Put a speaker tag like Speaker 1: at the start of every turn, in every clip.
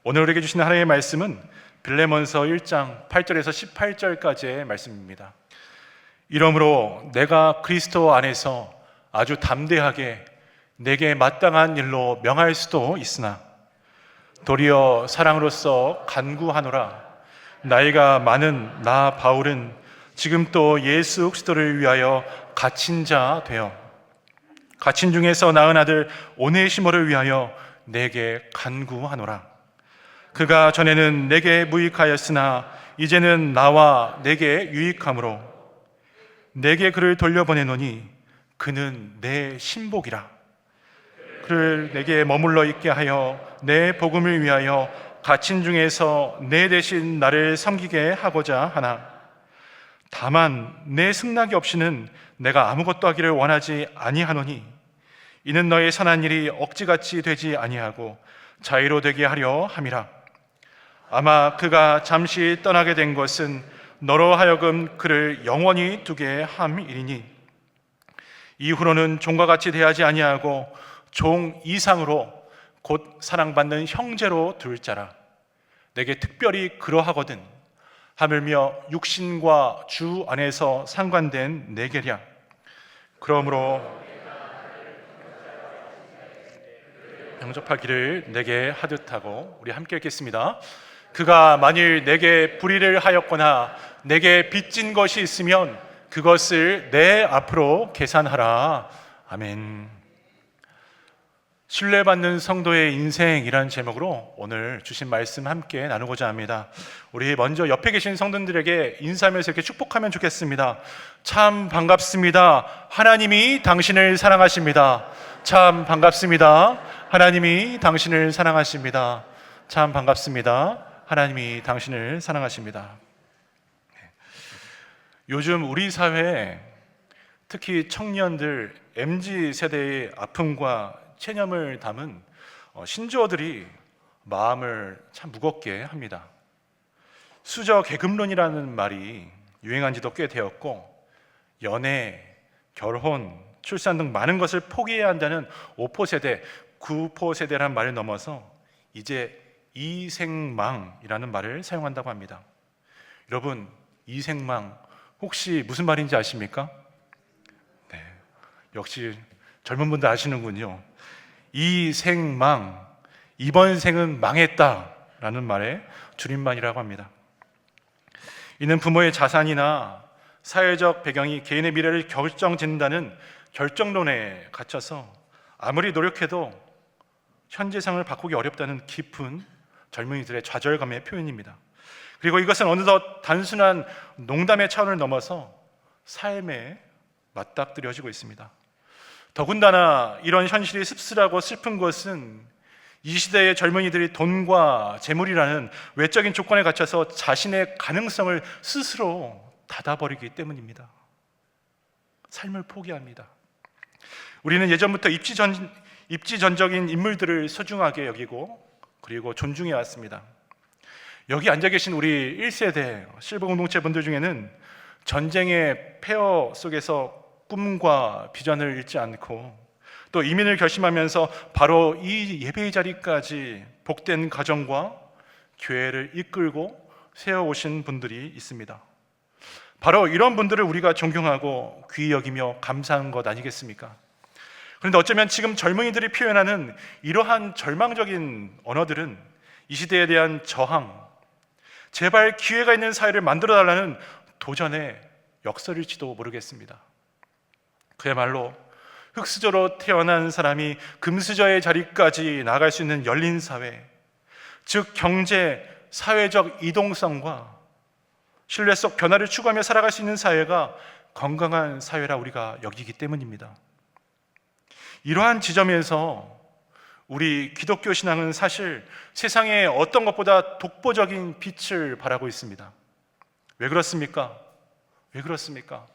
Speaker 1: 오늘 우리에게 주시는 하나님의 말씀은 빌레몬서 1장 8절에서 18절까지의 말씀입니다. 이러므로 내가 그리스도 안에서 아주 담대하게 내게 마땅한 일로 명할 수도 있으나 도리어 사랑으로서 간구하노라. 나이가 많은 나 바울은 지금 또 예수 그리스도를 위하여 갇힌 자 되어 갇힌 중에서 낳은 아들 오네시모를 위하여 내게 간구하노라. 그가 전에는 내게 무익하였으나 이제는 나와 내게 유익함으로 내게 그를 돌려보내노니 그는 내 신복이라. 그를 내게 머물러 있게 하여 내 복음을 위하여 갇힌 중에서 내 대신 나를 섬기게 하고자 하나 다만 내 승낙이 없이는 내가 아무것도 하기를 원하지 아니하노니 이는 너의 선한 일이 억지같이 되지 아니하고 자유로 되게 하려 함이라. 아마 그가 잠시 떠나게 된 것은 너로 하여금 그를 영원히 두게 함이리니 이후로는 종과 같이 대하지 아니하고 종 이상으로 곧 사랑받는 형제로 둘 자라. 내게 특별히 그러하거든 하물며 육신과 주 안에서 상관된 내게랴. 그러므로 영접하기를 내게 하듯하고. 우리 함께 읽겠습니다. 그가 만일 내게 불의를 하였거나 내게 빚진 것이 있으면 그것을 내 앞으로 계산하라. 아멘. 신뢰받는 성도의 인생이라는 제목으로 오늘 주신 말씀 함께 나누고자 합니다. 우리 먼저 옆에 계신 성도들에게 인사하면서 이렇게 축복하면 좋겠습니다. 참 반갑습니다. 하나님이 당신을 사랑하십니다. 참 반갑습니다. 하나님이 당신을 사랑하십니다. 참 반갑습니다. 하나님이 당신을 사랑하십니다. 요즘 우리 사회에 특히 청년들 MZ세대의 아픔과 체념을 담은 신조어들이 마음을 참 무겁게 합니다. 수저 계급론이라는 말이 유행한 지도 꽤 되었고 연애, 결혼, 출산 등 많은 것을 포기해야 한다는 5포세대, 9포세대라는 말을 넘어서 이제 이생망이라는 말을 사용한다고 합니다. 여러분, 이생망 혹시 무슨 말인지 아십니까? 네, 역시 젊은 분들 아시는군요. 이생망, 이번 생은 망했다라는 말의 줄임말이라고 합니다. 이는 부모의 자산이나 사회적 배경이 개인의 미래를 결정짓는다는 결정론에 갇혀서 아무리 노력해도 현재상을 바꾸기 어렵다는 깊은 젊은이들의 좌절감의 표현입니다. 그리고 이것은 어느덧 단순한 농담의 차원을 넘어서 삶에 맞닥뜨려지고 있습니다. 더군다나 이런 현실이 씁쓸하고 슬픈 것은 이 시대의 젊은이들이 돈과 재물이라는 외적인 조건에 갇혀서 자신의 가능성을 스스로 닫아버리기 때문입니다. 삶을 포기합니다. 우리는 예전부터 입지전적인 인물들을 소중하게 여기고 그리고 존중해 왔습니다. 여기 앉아 계신 우리 1세대 실버 공동체 분들 중에는 전쟁의 폐허 속에서 꿈과 비전을 잃지 않고 또 이민을 결심하면서 바로 이 예배의 자리까지 복된 가정과 교회를 이끌고 세워오신 분들이 있습니다. 바로 이런 분들을 우리가 존경하고 귀히 여기며 감사한 것 아니겠습니까? 그런데 어쩌면 지금 젊은이들이 표현하는 이러한 절망적인 언어들은 이 시대에 대한 저항, 제발 기회가 있는 사회를 만들어달라는 도전의 역설일지도 모르겠습니다. 그야말로 흙수저로 태어난 사람이 금수저의 자리까지 나아갈 수 있는 열린 사회, 즉 경제, 사회적 이동성과 신뢰 속 변화를 추구하며 살아갈 수 있는 사회가 건강한 사회라 우리가 여기기 때문입니다. 이러한 지점에서 우리 기독교 신앙은 사실 세상의 어떤 것보다 독보적인 빛을 발하고 있습니다. 왜 그렇습니까? 왜 그렇습니까?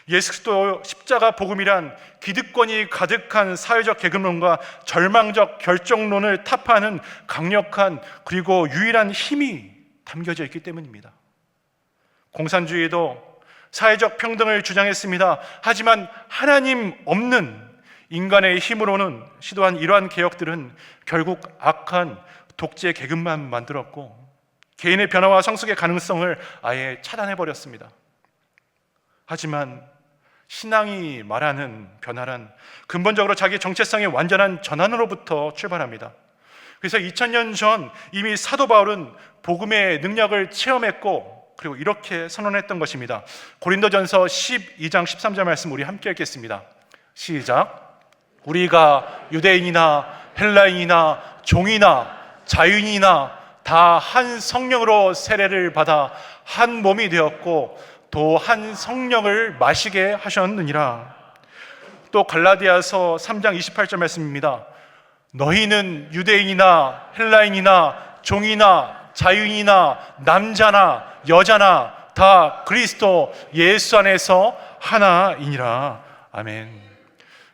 Speaker 1: 예수 그리스도 십자가 복음이란 기득권이 가득한 사회적 계급론과 절망적 결정론을 타파하는 강력한 그리고 유일한 힘이 담겨져 있기 때문입니다. 공산주의도 사회적 평등을 주장했습니다. 하지만 하나님 없는 인간의 힘으로는 시도한 이러한 개혁들은 결국 악한 독재 계급만 만들었고 개인의 변화와 성숙의 가능성을 아예 차단해버렸습니다. 하지만 신앙이 말하는 변화란 근본적으로 자기 정체성의 완전한 전환으로부터 출발합니다. 그래서 2000년 전 이미 사도 바울은 복음의 능력을 체험했고 그리고 이렇게 선언했던 것입니다. 고린도전서 12장 13절 말씀 우리 함께 읽겠습니다. 시작. 우리가 유대인이나 헬라인이나 종이나 자유인이나 다 한 성령으로 세례를 받아 한 몸이 되었고 또 한 성령을 마시게 하셨느니라. 또 갈라디아서 3장 28절 말씀입니다. 너희는 유대인이나 헬라인이나 종이나 자유인이나 남자나 여자나 다 그리스도 예수 안에서 하나이니라. 아멘.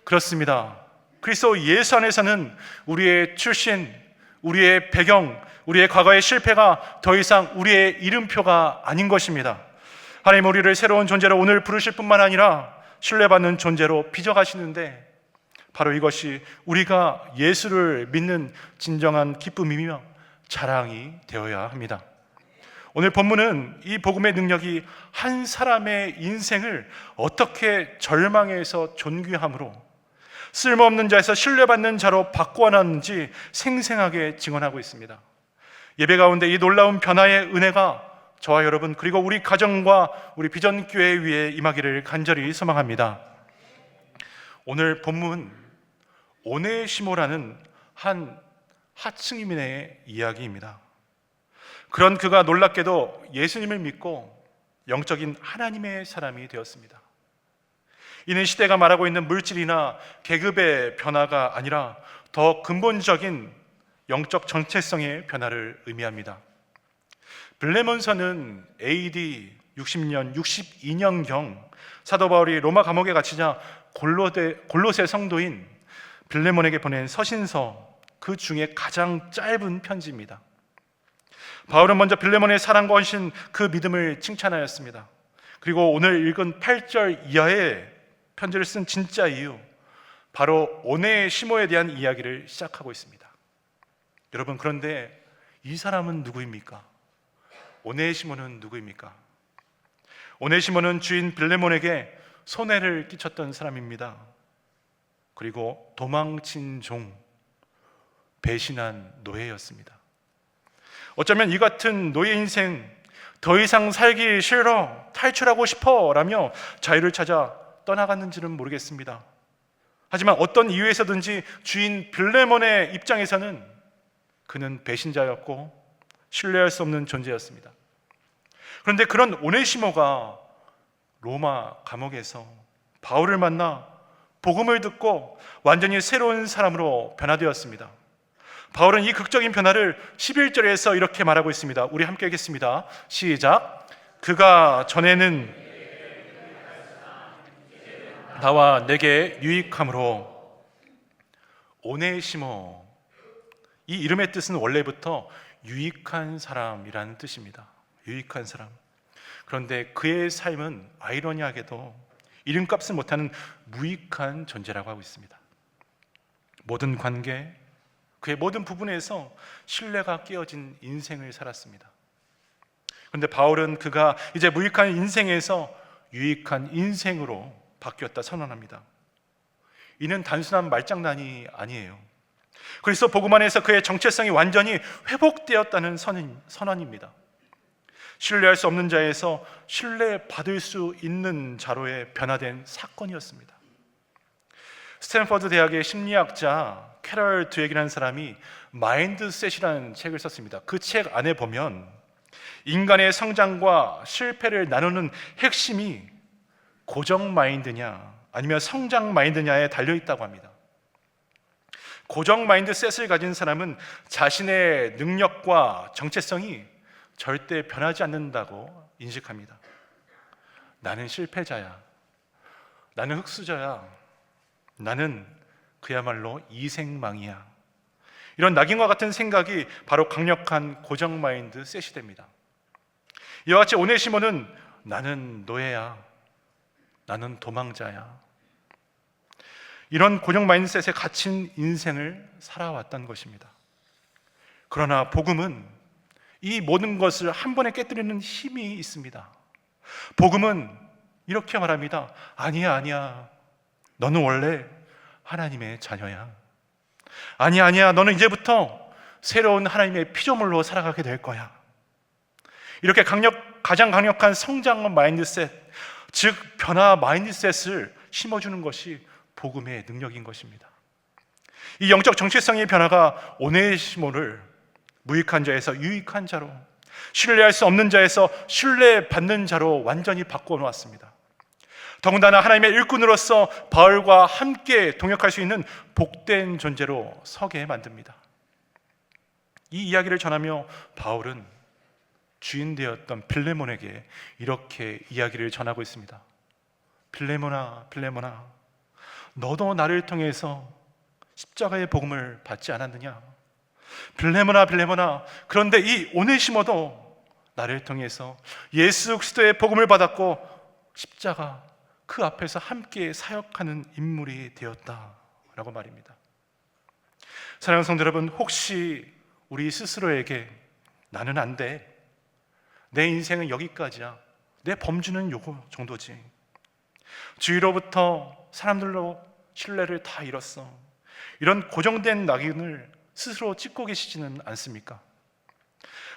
Speaker 1: 그렇습니다. 그리스도 예수 안에서는 우리의 출신, 우리의 배경, 우리의 과거의 실패가 더 이상 우리의 이름표가 아닌 것입니다. 하나님 우리를 새로운 존재로 오늘 부르실 뿐만 아니라 신뢰받는 존재로 빚어가시는데 바로 이것이 우리가 예수를 믿는 진정한 기쁨이며 자랑이 되어야 합니다. 오늘 본문은 이 복음의 능력이 한 사람의 인생을 어떻게 절망에서 존귀함으로 쓸모없는 자에서 신뢰받는 자로 바꾸어놨는지 생생하게 증언하고 있습니다. 예배 가운데 이 놀라운 변화의 은혜가 저와 여러분 그리고 우리 가정과 우리 비전교회 위에 임하기를 간절히 소망합니다. 오늘 본문 오네시모라는 한 하층민의 이야기입니다. 그런 그가 놀랍게도 예수님을 믿고 영적인 하나님의 사람이 되었습니다. 이는 시대가 말하고 있는 물질이나 계급의 변화가 아니라 더 근본적인 영적 정체성의 변화를 의미합니다. 블레몬서는 AD 60년, 62년경 사도 바울이 로마 감옥에 갇히자 골로새 성도인 빌레몬에게 보낸 서신서 그 중에 가장 짧은 편지입니다. 바울은 먼저 빌레몬의 사랑과 헌신 그 믿음을 칭찬하였습니다. 그리고 오늘 읽은 8절 이하의 편지를 쓴 진짜 이유, 바로 오네시모에 대한 이야기를 시작하고 있습니다. 여러분, 그런데 이 사람은 누구입니까? 오네시모는 누구입니까? 오네시모는 주인 빌레몬에게 손해를 끼쳤던 사람입니다. 그리고 도망친 종, 배신한 노예였습니다. 어쩌면 이 같은 노예 인생 더 이상 살기 싫어, 탈출하고 싶어 라며 자유를 찾아 떠나갔는지는 모르겠습니다. 하지만 어떤 이유에서든지 주인 빌레몬의 입장에서는 그는 배신자였고 신뢰할 수 없는 존재였습니다. 그런데 그런 오네시모가 로마 감옥에서 바울을 만나 복음을 듣고 완전히 새로운 사람으로 변화되었습니다. 바울은 이 극적인 변화를 11절에서 이렇게 말하고 있습니다. 우리 함께 읽겠습니다. 시작. 그가 전에는 나와 내게 유익함으로. 오네시모, 이 이름의 뜻은 원래부터 유익한 사람이라는 뜻입니다. 유익한 사람. 그런데 그의 삶은 아이러니하게도 이름값을 못하는 무익한 존재라고 하고 있습니다. 모든 관계, 그의 모든 부분에서 신뢰가 깨어진 인생을 살았습니다. 그런데 바울은 그가 이제 무익한 인생에서 유익한 인생으로 바뀌었다 선언합니다. 이는 단순한 말장난이 아니에요. 그리스도 복음 안에서 그의 정체성이 완전히 회복되었다는 선언입니다. 신뢰할 수 없는 자에서 신뢰받을 수 있는 자로의 변화된 사건이었습니다. 스탠퍼드 대학의 심리학자 캐럴 드웨기라는 사람이 마인드셋이라는 책을 썼습니다. 그 책 안에 보면 인간의 성장과 실패를 나누는 핵심이 고정 마인드냐 아니면 성장 마인드냐에 달려있다고 합니다. 고정 마인드셋을 가진 사람은 자신의 능력과 정체성이 절대 변하지 않는다고 인식합니다. 나는 실패자야, 나는 흙수저야, 나는 그야말로 이생망이야. 이런 낙인과 같은 생각이 바로 강력한 고정 마인드 셋이 됩니다. 이와 같이 오네시모는 나는 노예야, 나는 도망자야, 이런 고정 마인드셋에 갇힌 인생을 살아왔던 것입니다. 그러나 복음은 이 모든 것을 한 번에 깨뜨리는 힘이 있습니다. 복음은 이렇게 말합니다. 아니야, 아니야. 너는 원래 하나님의 자녀야. 아니야, 아니야. 너는 이제부터 새로운 하나님의 피조물로 살아가게 될 거야. 이렇게 가장 강력한 성장 마인드셋, 즉 변화 마인드셋을 심어주는 것이 복음의 능력인 것입니다. 이 영적 정체성의 변화가 오네시모를 무익한 자에서 유익한 자로, 신뢰할 수 없는 자에서 신뢰받는 자로 완전히 바꿔놓았습니다. 더군다나 하나님의 일꾼으로서 바울과 함께 동역할 수 있는 복된 존재로 서게 만듭니다. 이 이야기를 전하며 바울은 주인 되었던 빌레몬에게 이렇게 이야기를 전하고 있습니다. 빌레몬아, 빌레몬아, 너도 나를 통해서 십자가의 복음을 받지 않았느냐? 빌레몬아, 빌레몬아, 그런데 이 오네시모도 나를 통해서 예수 그리스도의 복음을 받았고 십자가 그 앞에서 함께 사역하는 인물이 되었다라고 말입니다. 사랑하는 성도 여러분, 혹시 우리 스스로에게 나는 안 돼, 내 인생은 여기까지야, 내 범주는 요거 정도지, 주위로부터 사람들로 신뢰를 다 잃었어, 이런 고정된 낙인을 스스로 찍고 계시지는 않습니까?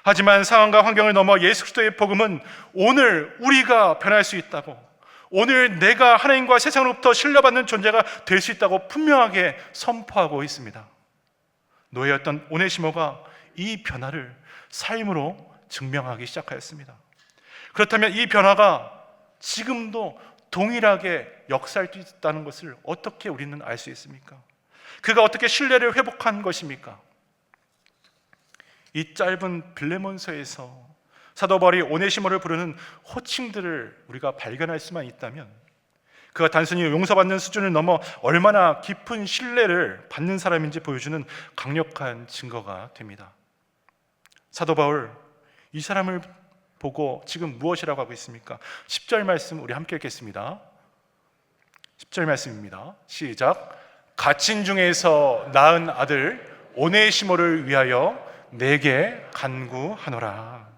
Speaker 1: 하지만 상황과 환경을 넘어 예수 그리스도의 복음은 오늘 우리가 변할 수 있다고, 오늘 내가 하나님과 세상으로부터 신뢰받는 존재가 될 수 있다고 분명하게 선포하고 있습니다. 노예였던 오네시모가 이 변화를 삶으로 증명하기 시작하였습니다. 그렇다면 이 변화가 지금도 동일하게 역사할 수 있다는 것을 어떻게 우리는 알 수 있습니까? 그가 어떻게 신뢰를 회복한 것입니까? 이 짧은 빌레몬서에서 사도 바울이 오네시모를 부르는 호칭들을 우리가 발견할 수만 있다면 그가 단순히 용서받는 수준을 넘어 얼마나 깊은 신뢰를 받는 사람인지 보여주는 강력한 증거가 됩니다. 사도 바울, 이 사람을 보고 지금 무엇이라고 하고 있습니까? 10절 말씀 우리 함께 읽겠습니다. 10절 말씀입니다. 시작. 갇힌 중에서 낳은 아들 오네시모를 위하여 내게 간구하노라.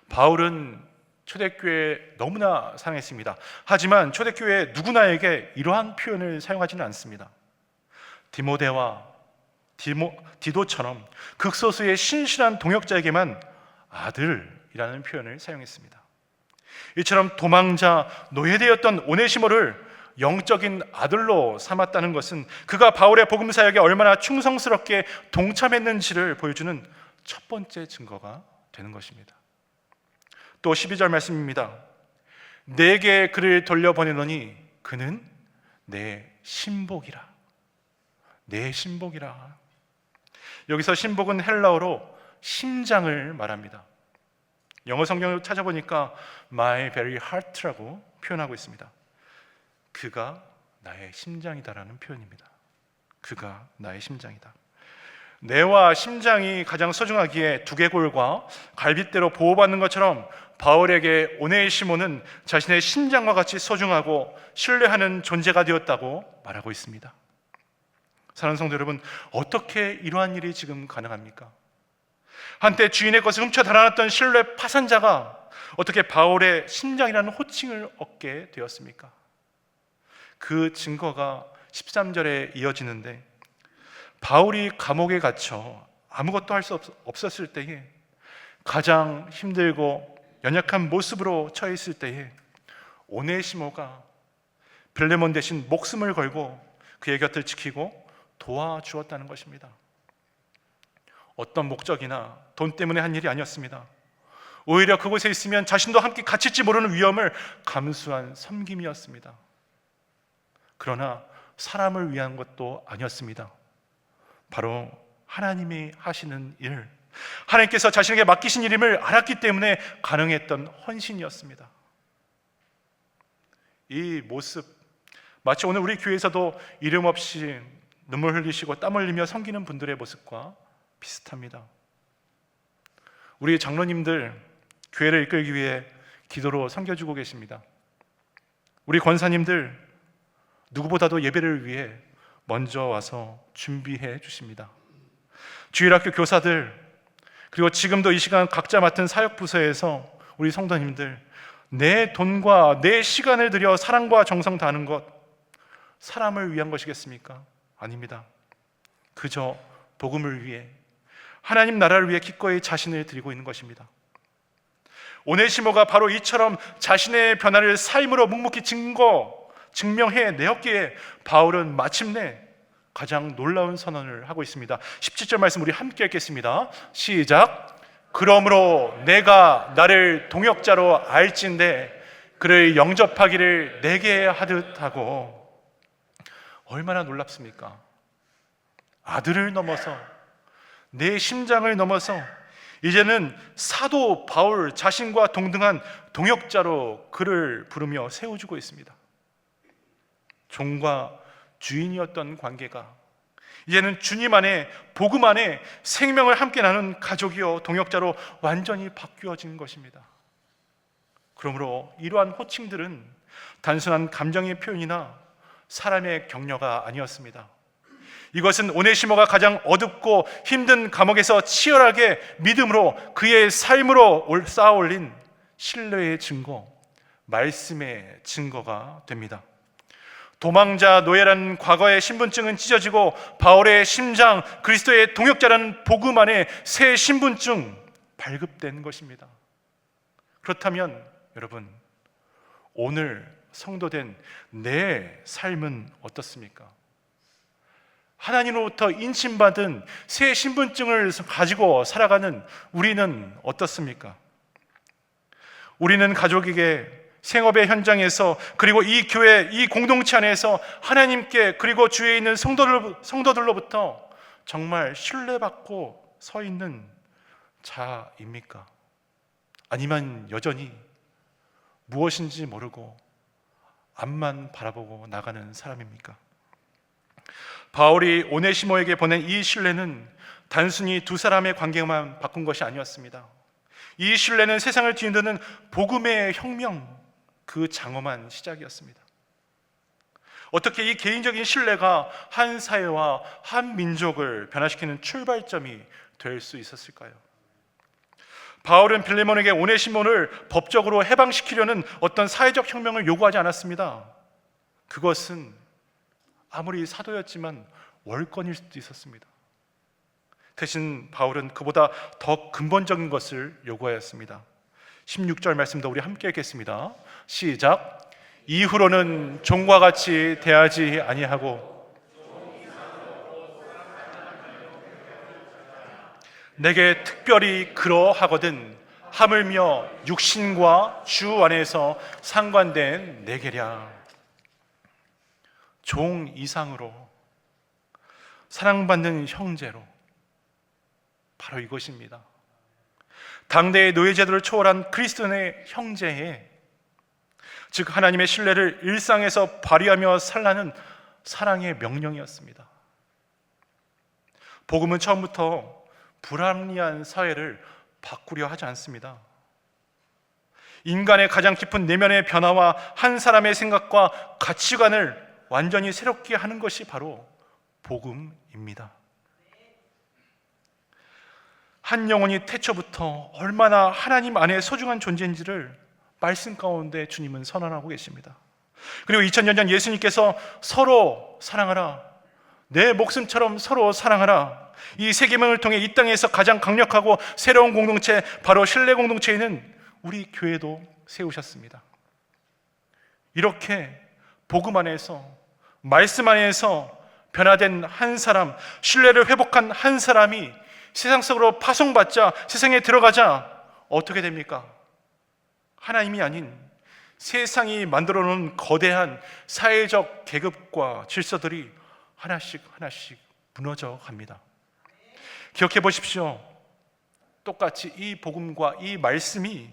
Speaker 1: 바울은 초대교회에 너무나 사랑했습니다. 하지만 초대교회 누구나에게 이러한 표현을 사용하지는 않습니다. 디모데와 디도처럼 극소수의 신실한 동역자에게만 아들이라는 표현을 사용했습니다. 이처럼 도망자 노예되었던 오네시모를 영적인 아들로 삼았다는 것은 그가 바울의 복음 사역에 얼마나 충성스럽게 동참했는지를 보여주는 첫 번째 증거가 되는 것입니다. 또 12절 말씀입니다. 내게 그를 돌려보내노니 그는 내 신복이라. 내 신복이라. 여기서 신복은 헬라어로 심장을 말합니다. 영어 성경을 찾아보니까 my very heart라고 표현하고 있습니다. 그가 나의 심장이다라는 표현입니다. 그가 나의 심장이다. 뇌와 심장이 가장 소중하기에 두개골과 갈빗대로 보호받는 것처럼 바울에게 오네시모는 자신의 심장과 같이 소중하고 신뢰하는 존재가 되었다고 말하고 있습니다. 사랑하는 성도 여러분, 어떻게 이러한 일이 지금 가능합니까? 한때 주인의 것을 훔쳐 달아났던 신뢰 파산자가 어떻게 바울의 심장이라는 호칭을 얻게 되었습니까? 그 증거가 13절에 이어지는데, 바울이 감옥에 갇혀 아무것도 할 수 없었을 때에, 가장 힘들고 연약한 모습으로 처해 있을 때에 오네시모가 빌레몬 대신 목숨을 걸고 그의 곁을 지키고 도와주었다는 것입니다. 어떤 목적이나 돈 때문에 한 일이 아니었습니다. 오히려 그곳에 있으면 자신도 함께 갇힐지 모르는 위험을 감수한 섬김이었습니다. 그러나 사람을 위한 것도 아니었습니다. 바로 하나님이 하시는 일, 하나님께서 자신에게 맡기신 일임을 알았기 때문에 가능했던 헌신이었습니다. 이 모습, 마치 오늘 우리 교회에서도 이름 없이 눈물 흘리시고 땀 흘리며 섬기는 분들의 모습과 비슷합니다. 우리 장로님들 교회를 이끌기 위해 기도로 섬겨주고 계십니다. 우리 권사님들 누구보다도 예배를 위해 먼저 와서 준비해 주십니다. 주일학교 교사들, 그리고 지금도 이 시간 각자 맡은 사역부서에서 우리 성도님들, 내 돈과 내 시간을 들여 사랑과 정성 다하는 것, 사람을 위한 것이겠습니까? 아닙니다. 그저 복음을 위해, 하나님 나라를 위해 기꺼이 자신을 드리고 있는 것입니다. 오네시모가 바로 이처럼 자신의 변화를 삶으로 묵묵히 증명해 내었기에 바울은 마침내 가장 놀라운 선언을 하고 있습니다. 17절 말씀 우리 함께 읽겠습니다. 시작. 그러므로 내가 나를 동역자로 알진대 그를 영접하기를 내게 하듯 하고. 얼마나 놀랍습니까? 아들을 넘어서, 내 심장을 넘어서 이제는 사도 바울 자신과 동등한 동역자로 그를 부르며 세워주고 있습니다. 종과 주인이었던 관계가 이제는 주님 안에, 복음 안에 생명을 함께 나누는 가족이요 동역자로 완전히 바뀌어진 것입니다. 그러므로 이러한 호칭들은 단순한 감정의 표현이나 사람의 격려가 아니었습니다. 이것은 오네시모가 가장 어둡고 힘든 감옥에서 치열하게 믿음으로 그의 삶으로 쌓아 올린 신뢰의 증거, 말씀의 증거가 됩니다. 도망자 노예라는 과거의 신분증은 찢어지고 바울의 심장, 그리스도의 동역자라는 복음 안에 새 신분증 발급된 것입니다. 그렇다면 여러분, 오늘 성도된 내 삶은 어떻습니까? 하나님으로부터 인침받은 새 신분증을 가지고 살아가는 우리는 어떻습니까? 우리는 가족에게, 생업의 현장에서, 그리고 이 교회, 이 공동체 안에서 하나님께, 그리고 주위에 있는 성도들로부터 정말 신뢰받고 서 있는 자입니까? 아니면 여전히 무엇인지 모르고 앞만 바라보고 나가는 사람입니까? 바울이 오네시모에게 보낸 이 신뢰는 단순히 두 사람의 관계만 바꾼 것이 아니었습니다. 이 신뢰는 세상을 뒤흔드는 복음의 혁명, 그 장엄한 시작이었습니다. 어떻게 이 개인적인 신뢰가 한 사회와 한 민족을 변화시키는 출발점이 될 수 있었을까요? 바울은 빌레몬에게 오네시모를 법적으로 해방시키려는 어떤 사회적 혁명을 요구하지 않았습니다. 그것은 아무리 사도였지만 월권일 수도 있었습니다. 대신 바울은 그보다 더 근본적인 것을 요구하였습니다. 16절 말씀도 우리 함께 읽겠습니다. 시작. 이후로는 종과 같이 대하지 아니하고 내게 특별히 그러하거든 하물며 육신과 주 안에서 상관된 내게랴. 종 이상으로 사랑받는 형제로, 바로 이것입니다. 당대의 노예제도를 초월한 그리스도의 형제에, 즉 하나님의 신뢰를 일상에서 발휘하며 살라는 사랑의 명령이었습니다. 복음은 처음부터 불합리한 사회를 바꾸려 하지 않습니다. 인간의 가장 깊은 내면의 변화와 한 사람의 생각과 가치관을 완전히 새롭게 하는 것이 바로 복음입니다. 한 영혼이 태초부터 얼마나 하나님 안에 소중한 존재인지를 말씀 가운데 주님은 선언하고 계십니다. 그리고 2000년 전 예수님께서 서로 사랑하라, 내 목숨처럼 서로 사랑하라, 이 세 계명을 통해 이 땅에서 가장 강력하고 새로운 공동체, 바로 신뢰 공동체에는 우리 교회도 세우셨습니다. 이렇게 복음 안에서, 말씀 안에서 변화된 한 사람, 신뢰를 회복한 한 사람이 세상 속으로 파송받자, 세상에 들어가자 어떻게 됩니까? 하나님이 아닌 세상이 만들어 놓은 거대한 사회적 계급과 질서들이 하나씩 하나씩 무너져 갑니다. 기억해 보십시오. 똑같이 이 복음과 이 말씀이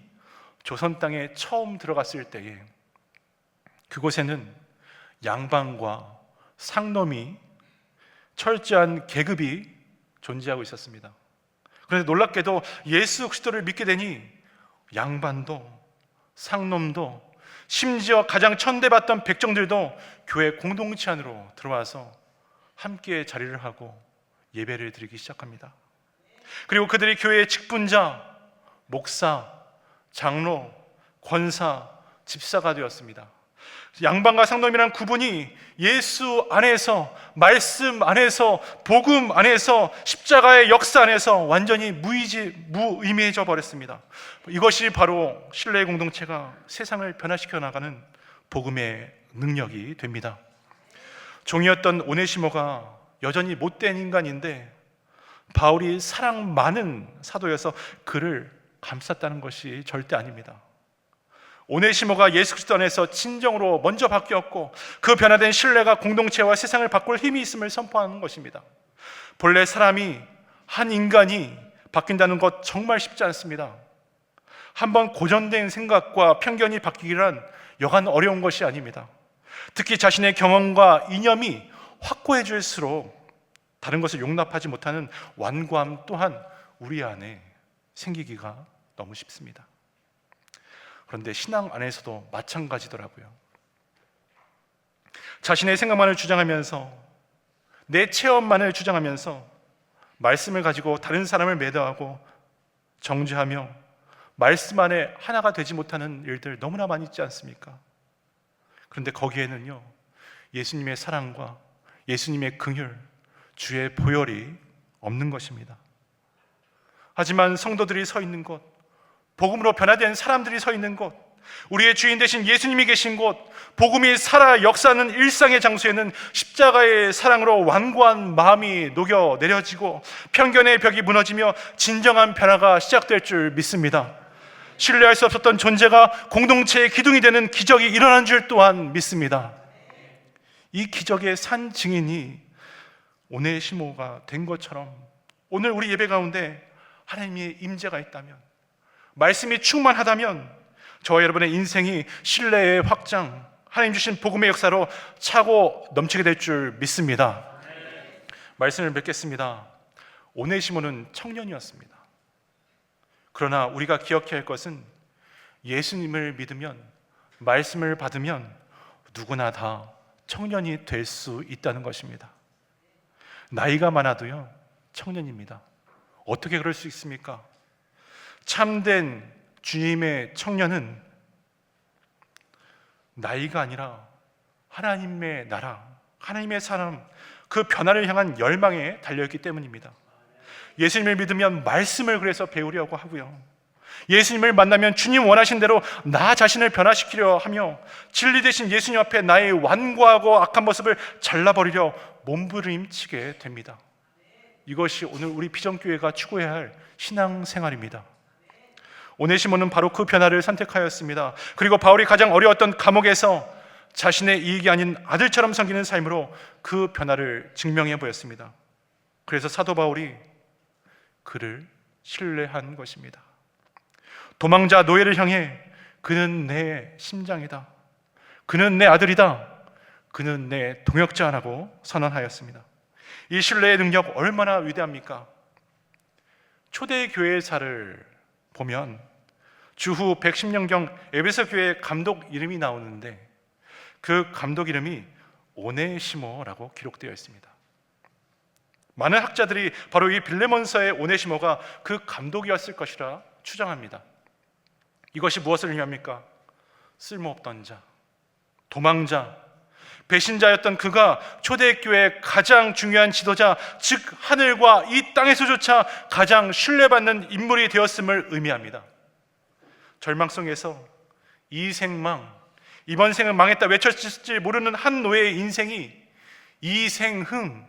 Speaker 1: 조선 땅에 처음 들어갔을 때에 그곳에는 양반과 상놈이, 철저한 계급이 존재하고 있었습니다. 그런데 놀랍게도 예수 그리스도를 믿게 되니 양반도 상놈도, 심지어 가장 천대받던 백정들도 교회 공동체 안으로 들어와서 함께 자리를 하고 예배를 드리기 시작합니다. 그리고 그들이 교회의 직분자, 목사, 장로, 권사, 집사가 되었습니다. 양반과 상놈이라는 구분이 예수 안에서, 말씀 안에서, 복음 안에서, 십자가의 역사 안에서 완전히 무의미해져 버렸습니다. 이것이 바로 신뢰의 공동체가 세상을 변화시켜 나가는 복음의 능력이 됩니다. 종이었던 오네시모가 여전히 못된 인간인데 바울이 사랑 많은 사도여서 그를 감쌌다는 것이 절대 아닙니다. 오네시모가 예수 그리스도 안에서 진정으로 먼저 바뀌었고 그 변화된 신뢰가 공동체와 세상을 바꿀 힘이 있음을 선포하는 것입니다. 본래 사람이, 한 인간이 바뀐다는 것 정말 쉽지 않습니다. 한번 고정된 생각과 편견이 바뀌기란 여간 어려운 것이 아닙니다. 특히 자신의 경험과 이념이 확고해질수록 다른 것을 용납하지 못하는 완고함 또한 우리 안에 생기기가 너무 쉽습니다. 그런데 신앙 안에서도 마찬가지더라고요. 자신의 생각만을 주장하면서, 내 체험만을 주장하면서 말씀을 가지고 다른 사람을 매도하고 정죄하며 말씀 안에 하나가 되지 못하는 일들 너무나 많이 있지 않습니까? 그런데 거기에는요, 예수님의 사랑과 예수님의 긍휼, 주의 보혈이 없는 것입니다. 하지만 성도들이 서 있는 곳, 복음으로 변화된 사람들이 서 있는 곳, 우리의 주인 되신 예수님이 계신 곳, 복음이 살아 역사하는 일상의 장소에는 십자가의 사랑으로 완고한 마음이 녹여 내려지고 편견의 벽이 무너지며 진정한 변화가 시작될 줄 믿습니다. 신뢰할 수 없었던 존재가 공동체의 기둥이 되는 기적이 일어난 줄 또한 믿습니다. 이 기적의 산 증인이 오네시모가 된 것처럼 오늘 우리 예배 가운데 하나님의 임재가 있다면, 말씀이 충만하다면 저와 여러분의 인생이 신뢰의 확장, 하나님 주신 복음의 역사로 차고 넘치게 될 줄 믿습니다. 말씀을 맺겠습니다. 오네시모는 청년이었습니다. 그러나 우리가 기억해야 할 것은 예수님을 믿으면, 말씀을 받으면 누구나 다 청년이 될 수 있다는 것입니다. 나이가 많아도요, 청년입니다. 어떻게 그럴 수 있습니까? 참된 주님의 청년은 나이가 아니라 하나님의 나라, 하나님의 사람, 그 변화를 향한 열망에 달려있기 때문입니다. 예수님을 믿으면 말씀을 그래서 배우려고 하고요, 예수님을 만나면 주님 원하신 대로 나 자신을 변화시키려 하며 진리 되신 예수님 앞에 나의 완고하고 악한 모습을 잘라버리려 몸부림치게 됩니다. 이것이 오늘 우리 비전교회가 추구해야 할 신앙생활입니다. 오네시모는 바로 그 변화를 선택하였습니다. 그리고 바울이 가장 어려웠던 감옥에서 자신의 이익이 아닌 아들처럼 섬기는 삶으로 그 변화를 증명해 보였습니다. 그래서 사도 바울이 그를 신뢰한 것입니다. 도망자 노예를 향해 그는 내 심장이다, 그는 내 아들이다, 그는 내 동역자라고 선언하였습니다. 이 신뢰의 능력 얼마나 위대합니까? 초대교회사를 보면 주후 110년경 에베소 교회 감독 이름이 나오는데 그 감독 이름이 오네시모라고 기록되어 있습니다. 많은 학자들이 바로 이 빌레몬서의 오네시모가 그 감독이었을 것이라 추정합니다. 이것이 무엇을 의미합니까? 쓸모없던 자, 도망자, 배신자였던 그가 초대교회의 가장 중요한 지도자, 즉 하늘과 이 땅에서조차 가장 신뢰받는 인물이 되었음을 의미합니다. 절망성에서 이생망, 이번 생은 망했다 외쳤을지 모르는 한 노예의 인생이 이생흥,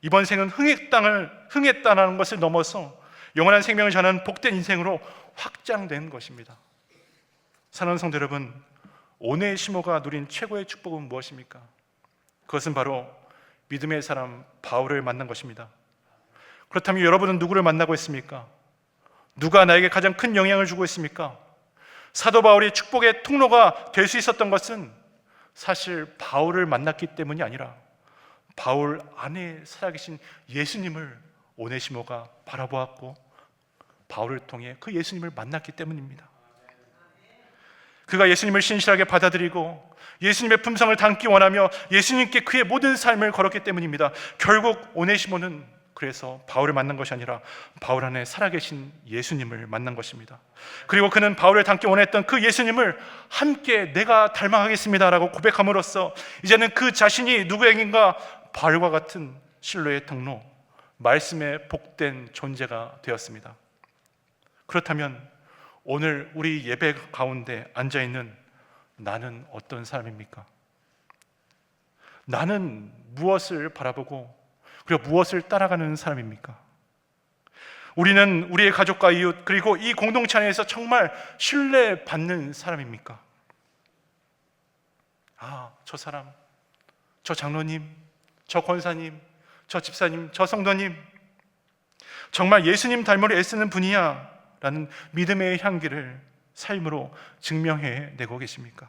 Speaker 1: 이번 생은 흥했다는 것을 넘어서 영원한 생명을 전하는 복된 인생으로 확장된 것입니다. 사랑하는 성도 여러분, 오네시모가 누린 최고의 축복은 무엇입니까? 그것은 바로 믿음의 사람 바울을 만난 것입니다. 그렇다면 여러분은 누구를 만나고 있습니까? 누가 나에게 가장 큰 영향을 주고 있습니까? 사도 바울이 축복의 통로가 될 수 있었던 것은 사실 바울을 만났기 때문이 아니라 바울 안에 살아계신 예수님을 오네시모가 바라보았고 바울을 통해 그 예수님을 만났기 때문입니다. 그가 예수님을 신실하게 받아들이고 예수님의 품성을 담기 원하며 예수님께 그의 모든 삶을 걸었기 때문입니다. 결국 오네시모는 그래서 바울을 만난 것이 아니라 바울 안에 살아계신 예수님을 만난 것입니다. 그리고 그는 바울을 닮기 원했던 그 예수님을 함께 내가 닮아가겠습니다라고 고백함으로써 이제는 그 자신이 누구에겐가 바울과 같은 신뢰의 통로, 말씀의 복된 존재가 되었습니다. 그렇다면 오늘 우리 예배 가운데 앉아있는 나는 어떤 사람입니까? 나는 무엇을 바라보고 그리고 무엇을 따라가는 사람입니까? 우리는 우리의 가족과 이웃 그리고 이 공동체 안에서 정말 신뢰받는 사람입니까? 저 사람, 저 장로님, 저 권사님, 저 집사님, 저 성도님 정말 예수님 닮으려 애쓰는 분이야 라는 믿음의 향기를 삶으로 증명해내고 계십니까?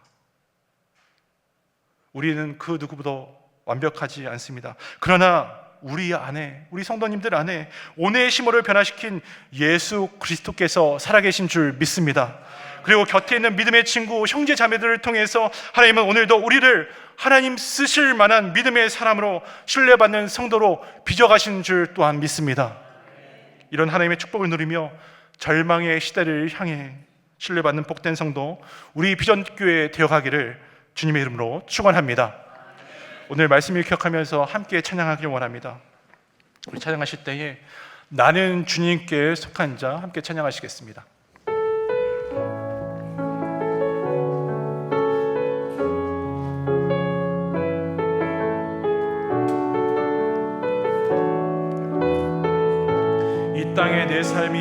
Speaker 1: 우리는 그 누구보다 완벽하지 않습니다. 그러나 우리 안에, 우리 성도님들 안에 오네시모를 변화시킨 예수 그리스도께서 살아계신 줄 믿습니다. 그리고 곁에 있는 믿음의 친구, 형제 자매들을 통해서 하나님은 오늘도 우리를 하나님 쓰실 만한 믿음의 사람으로 신뢰받는 성도로 빚어가신 줄 또한 믿습니다. 이런 하나님의 축복을 누리며 절망의 시대를 향해 신뢰받는 복된 성도, 우리 비전교회 되어가기를 주님의 이름으로 축원합니다. 오늘 말씀을 기억하면서 함께 찬양하길 원합니다. 우리 찬양하실 때에 나는 주님께 속한 자 함께 찬양하시겠습니다. 이 땅의 내 삶이,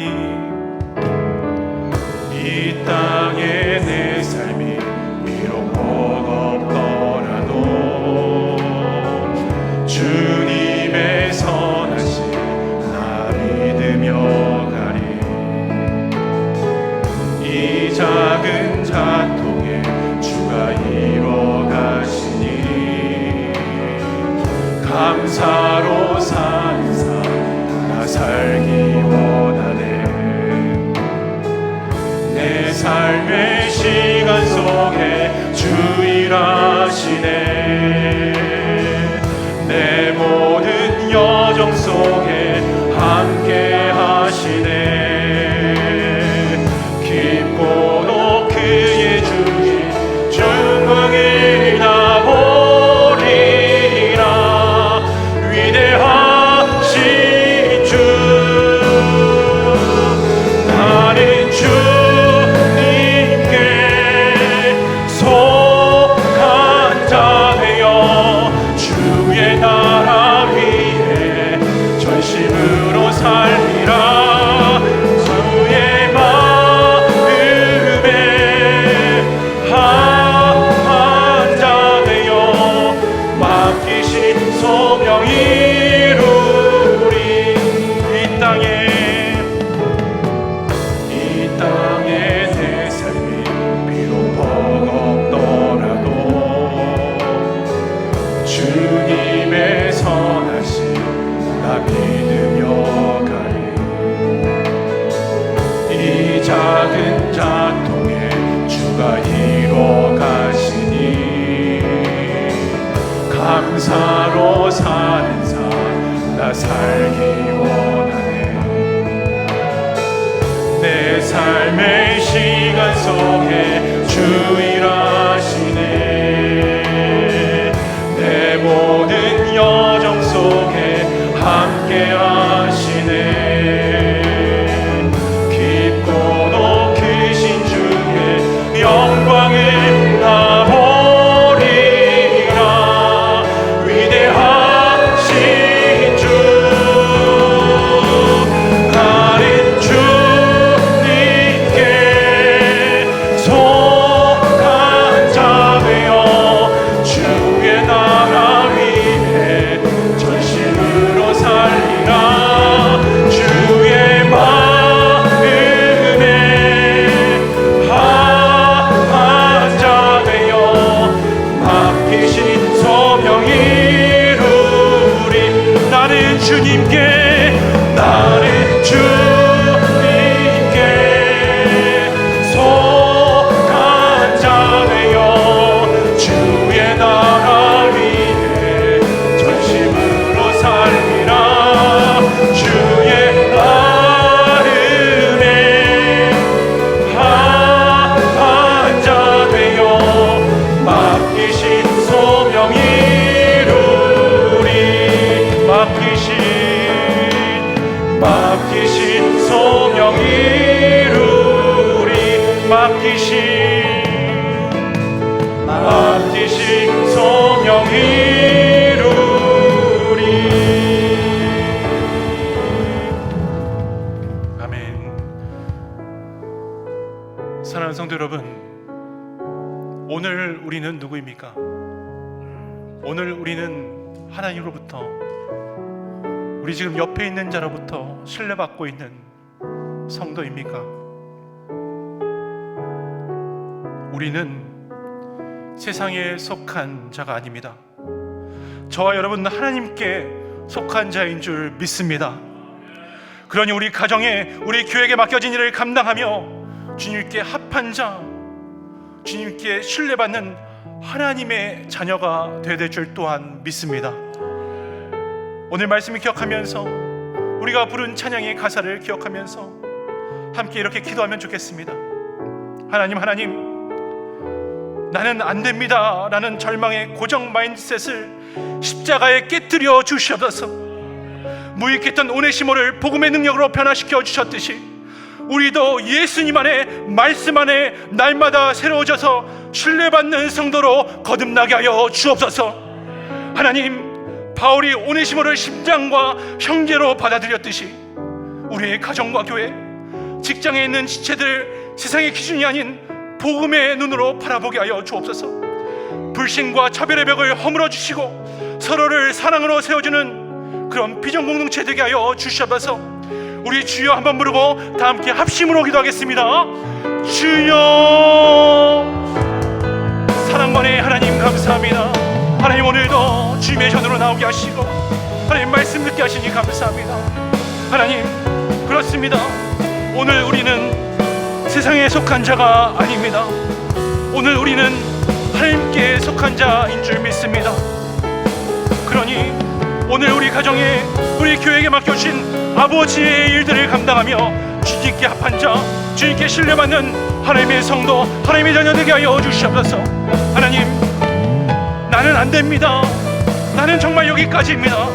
Speaker 1: 이 땅의 내 삶이 비록 버겁더라도 주님의 선하심 나 믿으며 가리. 이 작은 자통에 주가 이뤄가시니 감사로 사는 삶 나 살기 원하네. 내 삶의 시간 속에 주 일하시네. 내 모든 여정 속에 함께 하시네. 깊고도 그의 주신 영광을 다 보리라. 위대하신 주 나는 주님께 속한 자 되어 주의 나라 위에 전심으로 살리라. 주의 마음에 합한 자 되어 맡기신 소명 이루리. 이 땅에 내 삶이 비록 버겁더라도 주님의 선하심 나 믿으며 가리. 이 작은 자통에 주가 이뤄가시니 감사로 사는 삶 나 살기 원하네. 내 삶의 시간 속에 주 일하시네. 내 모든 여정 속에 함께 하시네. 깊고도 크신 주의 영광을 다 보리라. 위대하신 주 나는 주님께 속한 성령 이루리. 맡기신 성령 이루리. 아멘. 사랑하는 성도 여러분, 오늘 우리는 누구입니까? 오늘 우리는 하나님으로부터, 우리 지금 옆에 있는 자로부터 신뢰받고 있는 성도입니까? 우리는 세상에 속한 자가 아닙니다. 저와 여러분은 하나님께 속한 자인 줄 믿습니다. 그러니 우리 가정에, 우리 교회에 맡겨진 일을 감당하며 주님께 합한 자, 주님께 신뢰받는 하나님의 자녀가 되어야 될 줄 또한 믿습니다. 오늘 말씀을 기억하면서, 우리가 부른 찬양의 가사를 기억하면서 함께 이렇게 기도하면 좋겠습니다. 하나님, 나는 안 됩니다 라는 절망의 고정 마인드셋을 십자가에 깨뜨려 주시옵소서. 무익했던 오네시모를 복음의 능력으로 변화시켜 주셨듯이 우리도 예수님 안에, 말씀 안에 날마다 새로워져서 신뢰받는 성도로 거듭나게 하여 주옵소서. 하나님, 바울이 오네시모를 심장과 형제로 받아들였듯이 우리의 가정과 교회, 직장에 있는 지체들 세상의 기준이 아닌 복음의 눈으로 바라보게 하여 주옵소서. 불신과 차별의 벽을 허물어 주시고 서로를 사랑으로 세워주는 그런 비전 공동체 되게 하여 주시옵소서. 우리 주여 한번 부르고 다 함께 합심으로 기도하겠습니다. 주여. 사랑만의 하나님 감사합니다. 하나님, 오늘도 주님의 전으로 나오게 하시고 하나님 말씀 듣게 하시니 감사합니다. 하나님, 그렇습니다. 오늘 우리는 세상에 속한 자가 아닙니다. 오늘 우리는 하나님께 속한 자인 줄 믿습니다. 그러니 오늘 우리 가정에, 우리 교회에게 맡겨주신 아버지의 일들을 감당하며 주님께 합한 자, 주님께 신뢰받는 하나님의 성도, 하나님의 자녀 되게 하여 주시옵소서. 하나님, 나는 안 됩니다, 나는 정말 여기까지입니다,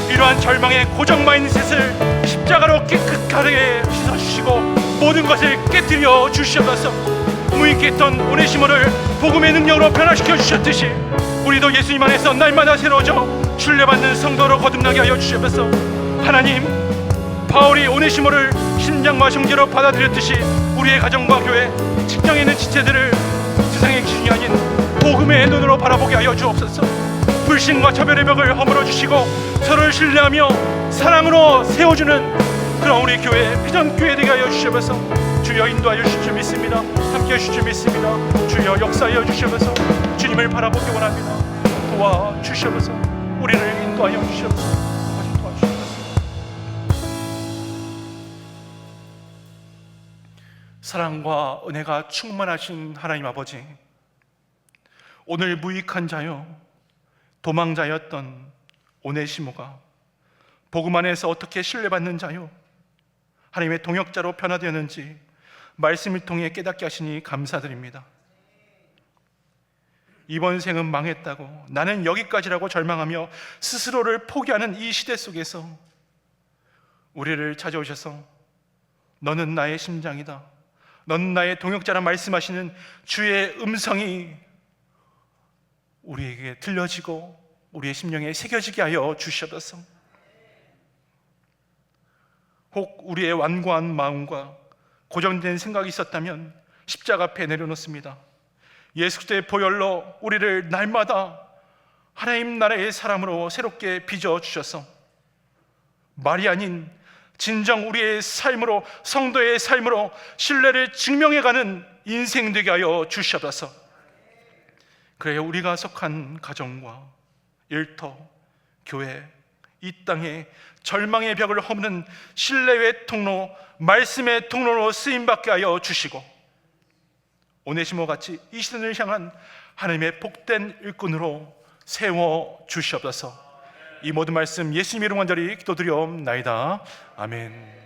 Speaker 1: 이러한 절망의 고정 마인드셋을 십자가로 깨끗하게 씻어주시고 모든 것을 깨뜨려 주시옵소서. 무익했던 오네시모를 복음의 능력으로 변화시켜 주셨듯이 우리도 예수님 안에서 날마다 새로워져 신뢰받는 성도로 거듭나게 하여 주시옵소서. 하나님, 바울이 오네시모를 심장과 형제로 받아들였듯이 우리의 가정과 교회, 직장에 있는 지체들을 세상의 기준이 아닌 복음의 눈으로 바라보게 하여 주옵소서. 불신과 차별의 벽을 허물어 주시고 서로를 신뢰하며 사랑으로 세워주는 그런 우리 교회, 비전 교회 되게 하여 주시옵소서. 주여 인도하여 주실 줄 믿습니다. 함께 하실 줄 믿습니다. 주여 역사하여 주시옵소서. 주님을 바라보기 원합니다. 도와주시옵소서. 우리를 인도하여 주시옵소서. 도와주시옵소서. 사랑과 은혜가 충만하신 하나님 아버지, 오늘 무익한 자요, 도망자였던 오네시모가 복음 안에서 어떻게 신뢰받는 자요, 하나님의 동역자로 변화되었는지 말씀을 통해 깨닫게 하시니 감사드립니다. 이번 생은 망했다고, 나는 여기까지라고 절망하며 스스로를 포기하는 이 시대 속에서 우리를 찾아오셔서 너는 나의 심장이다, 너는 나의 동역자라 말씀하시는 주의 음성이 우리에게 들려지고 우리의 심령에 새겨지게 하여 주시옵소서. 혹 우리의 완고한 마음과 고정된 생각이 있었다면 십자가 앞에 내려놓습니다. 예수 그리스도의 보혈로 우리를 날마다 하나님 나라의 사람으로 새롭게 빚어주셔서 말이 아닌 진정 우리의 삶으로, 성도의 삶으로 신뢰를 증명해가는 인생 되게 하여 주시옵소서. 그래야 우리가 속한 가정과 일터, 교회, 이 땅에 절망의 벽을 허무는 신뢰의 통로, 말씀의 통로로 쓰임받게 하여 주시고 오네시모 같이 이 시대를 향한 하나님의 복된 일꾼으로 세워 주시옵소서. 이 모든 말씀 예수님 이름 간절히 기도드리옵나이다. 아멘.